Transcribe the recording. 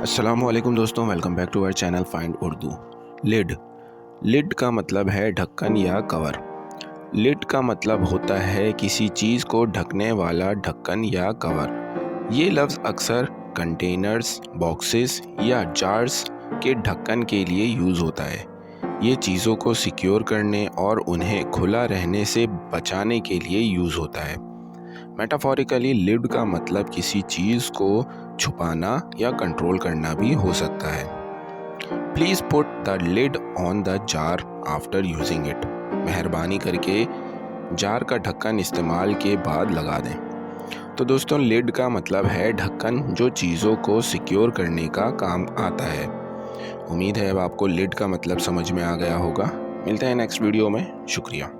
अस्सलामुअलैकुम दोस्तों, welcome back to our channel find Urdu. Lid lid का मतलब है ढक्कन या कवर। लिड का मतलब होता है किसी चीज़ को ढकने वाला ढक्कन या कवर। ये लफ्ज़ अक्सर कंटेनर्स, बॉक्सेस या जार्स के ढक्कन के लिए यूज़ होता है। ये चीज़ों को सिक्योर करने और उन्हें खुला रहने से बचाने के लिए यूज़ होता है। मेटाफोरिकली लिड का मतलब किसी चीज़ को छुपाना या कंट्रोल करना भी हो सकता है। Please put the lid on the jar after using it. मेहरबानी करके जार का ढक्कन इस्तेमाल के बाद लगा दें। तो दोस्तों, लिड का मतलब है ढक्कन जो चीज़ों को सिक्योर करने का काम आता है। उम्मीद है अब आपको लिड का मतलब समझ में आ गया होगा। मिलते हैं नेक्स्ट वीडियो में। शुक्रिया।